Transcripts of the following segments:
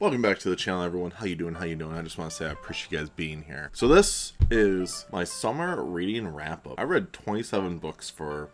Welcome back to the channel, everyone. How you doing? I just want to say I appreciate you guys being here. So this is my summer reading wrap-up. I read 27 books for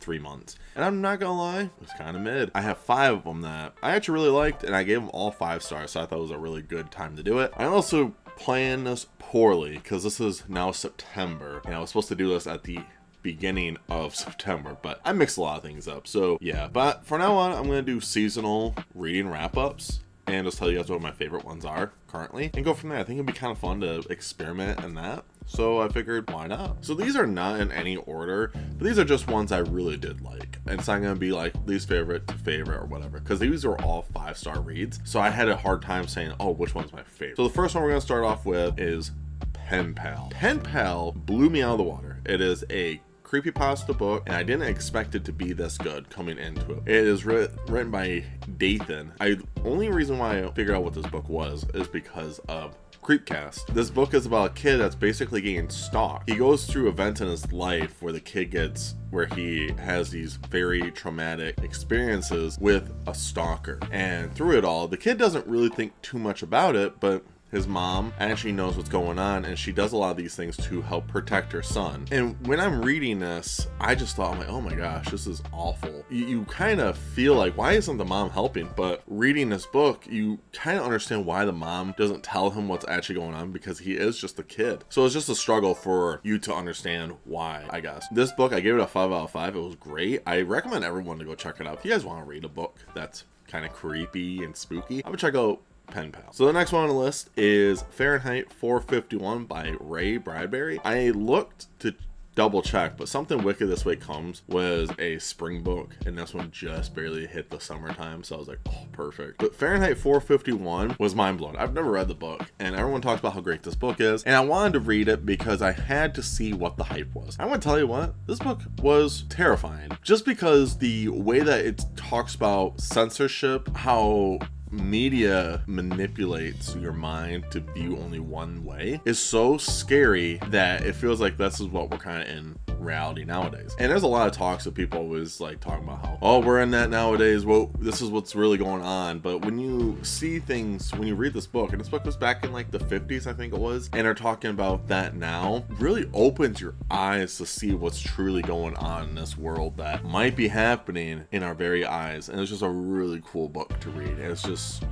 3 months, and I'm not gonna lie, it was kind of mid. I have 5 of them that I actually really liked, and I gave them all 5 stars, so I thought it was a really good time to do it. I also planned this poorly because this is now September, and I was supposed to do this at the beginning of September, but I mixed a lot of things up. So yeah, but for now on, I'm gonna do seasonal reading wrap-ups and just tell you guys what my favorite ones are currently and go from there. I think it'd be kind of fun to experiment in that, so I figured why not. So these are not in any order, but these are just ones I really did like, and it's not gonna be like least favorite to favorite or whatever, because these are all 5-star reads, so I had a hard time saying, oh, which one's my favorite. So the first one we're gonna start off with is Pen Pal. Pen Pal blew me out of the water. It is a creepypasta book, and I didn't expect it to be this good coming into it. It is written by Dathan. The only reason why I figured out what this book was is because of Creepcast. This book is about a kid that's basically getting stalked. He goes through events in his life where he has these very traumatic experiences with a stalker, and through it all, the kid doesn't really think too much about it, but his mom actually knows what's going on, and she does a lot of these things to help protect her son. And when I'm reading this, I just thought, I'm like, oh my gosh, this is awful. You kind of feel like, why isn't the mom helping? But reading this book, you kind of understand why the mom doesn't tell him what's actually going on, because he is just a kid. So it's just a struggle for you to understand why, I guess. This book, I gave it a 5 out of 5. It was great. I recommend everyone to go check it out. If you guys want to read a book that's kind of creepy and spooky, I would check out Pen Pal. So the next one on the list is Fahrenheit 451 by Ray Bradbury. I looked to double check, but Something Wicked This Way Comes was a spring book, and this one just barely hit the summertime, so I was like, oh, perfect. But Fahrenheit 451 was mind blowing. I've never read the book, and everyone talks about how great this book is, and I wanted to read it because I had to see what the hype was. I want to tell you what, this book was terrifying, just because the way that it talks about censorship, how media manipulates your mind to view only one way, is so scary that it feels like this is what we're kind of in reality nowadays. And there's a lot of talks of people always like talking about how, oh, we're in that nowadays, well, this is what's really going on. But when you see things, when you read this book, and this book was back in like the 50s, I think it was, and are talking about that now, really opens your eyes to see what's truly going on in this world that might be happening in our very eyes. And it's just a really cool book to read. And it's just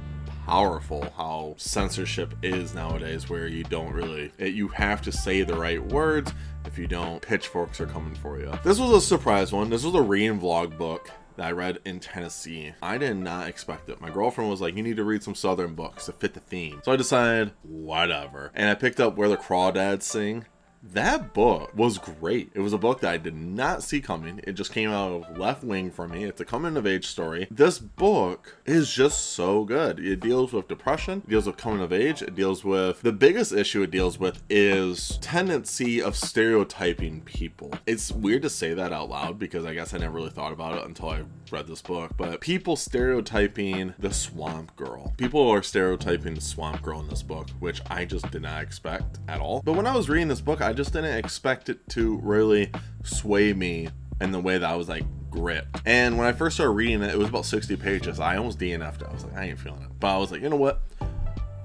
powerful how censorship is nowadays, where you don't really, you have to say the right words. If you don't, pitchforks are coming for you. This was a surprise one. This was a reading vlog book that I read in Tennessee. I did not expect it. My girlfriend was like, you need to read some Southern books to fit the theme. So I decided, whatever. And I picked up Where the Crawdads Sing. That book was great. It was a book that I did not see coming. It just came out of left wing for me. It's a coming of age story. This book is just so good. It deals with depression, it deals with coming of age, it deals with, the biggest issue it deals with is tendency of stereotyping people. It's weird to say that out loud because I guess I never really thought about it until I read this book, but people stereotyping the swamp girl. People are stereotyping the swamp girl in this book, which I just did not expect at all. But when I was reading this book, I just didn't expect it to really sway me in the way that I was like gripped. And when I first started reading it, it was about 60 pages. I almost DNF'd it. I was like, I ain't feeling it. But I was like, you know what?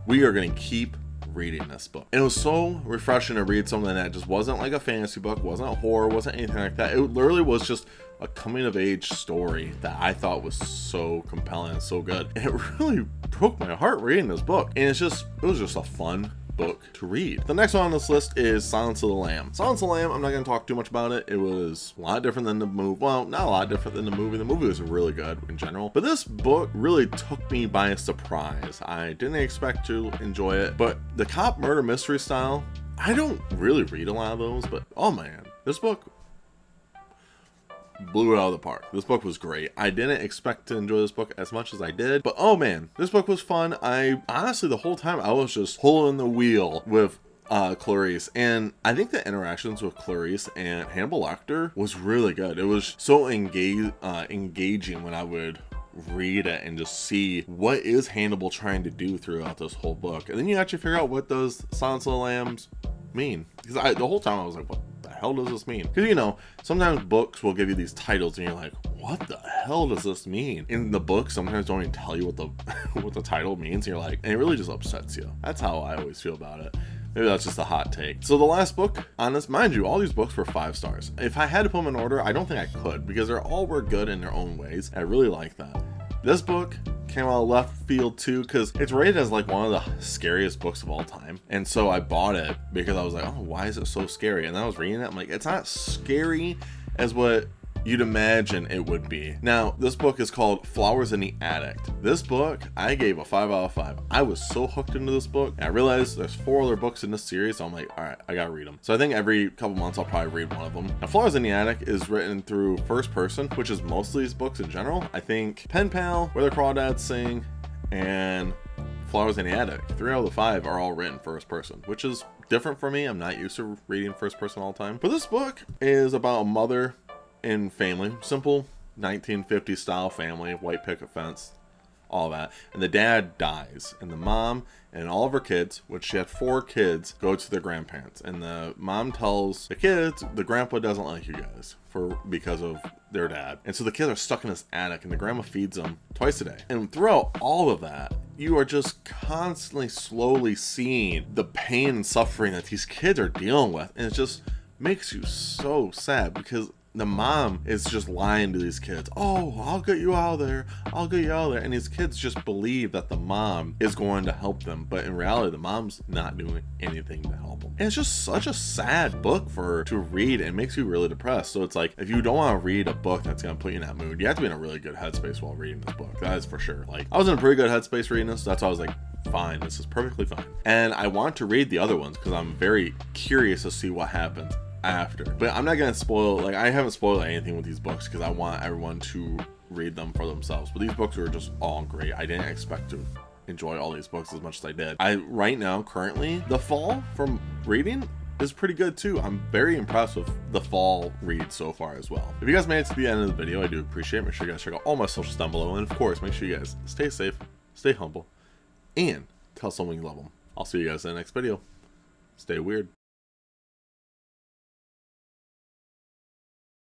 We are going to keep reading this book. And it was so refreshing to read something that just wasn't like a fantasy book, wasn't horror, wasn't anything like that. It literally was just a coming of age story that I thought was so compelling and so good. And it really broke my heart reading this book. And it was just a fun book to read. The next one on this list is Silence of the Lamb. Silence of the Lamb, I'm not going to talk too much about it. It was a lot different than the movie. Well, not a lot different than the movie. The movie was really good in general. But this book really took me by surprise. I didn't expect to enjoy it. But the cop murder mystery style, I don't really read a lot of those, but oh man, this book blew it out of the park. This book was great. I didn't expect to enjoy this book as much as I did, but oh man, this book was fun. I honestly, the whole time I was just pulling the wheel with Clarice, and I think the interactions with Clarice and Hannibal Lecter was really good. It was so engaging when I would read it and just see what is Hannibal trying to do throughout this whole book, and then you actually figure out what does Silence of the Lambs mean, because the whole time I was like, what the hell does this mean? Because, you know, sometimes books will give you these titles and you're like, what what the hell does this mean? In the book, sometimes don't even tell you what the what the title means. And you're like, and it really just upsets you. That's how I always feel about it. Maybe that's just a hot take. So the last book on this, mind you, all these books were 5 stars. If I had to put them in order, I don't think I could, because they're all were good in their own ways. I really like that. This book came out of left field too, because it's rated as like one of the scariest books of all time. And so I bought it because I was like, oh, why is it so scary? And then I was reading it, I'm like, it's not scary as what you'd imagine it would be. Now, this book is called Flowers in the Attic. This book, I gave a 5 out of 5. I was so hooked into this book. And I realized there's 4 other books in this series, so I'm like, all right, I gotta read them. So I think every couple months I'll probably read one of them. Now, Flowers in the Attic is written through first person, which is mostly these books in general. I think Pen Pal, Where the Crawdads Sing, and Flowers in the Attic, 3 out of the 5 are all written first person, which is different for me. I'm not used to reading first person all the time. But this book is about a mother and family, simple 1950s style family, white picket fence, all that. And the dad dies, and the mom and all of her kids, which she had 4 kids, go to their grandparents. And the mom tells the kids, the grandpa doesn't like you guys because of their dad. And so the kids are stuck in this attic, and the grandma feeds them twice a day. And throughout all of that, you are just constantly slowly seeing the pain and suffering that these kids are dealing with. And it just makes you so sad, because the mom is just lying to these kids. Oh, I'll get you out of there. I'll get you out of there. And these kids just believe that the mom is going to help them. But in reality, the mom's not doing anything to help them. And it's just such a sad book to read, and it makes you really depressed. So it's like, if you don't want to read a book that's going to put you in that mood, you have to be in a really good headspace while reading this book. That is for sure. Like, I was in a pretty good headspace reading this. So that's why I was like, fine, this is perfectly fine. And I want to read the other ones because I'm very curious to see what happens after. But I'm not gonna spoil, like, I haven't spoiled anything with these books because I want everyone to read them for themselves. But these books were just all great. I didn't expect to enjoy all these books as much as I did. Right now, currently, the fall from reading is pretty good too. I'm very impressed with the fall read so far as well. If you guys made it to the end of the video, I do appreciate it. Make sure you guys check out all my socials down below, and of course, make sure you guys stay safe, stay humble, and tell someone you love them. I'll see you guys in the next video. Stay weird.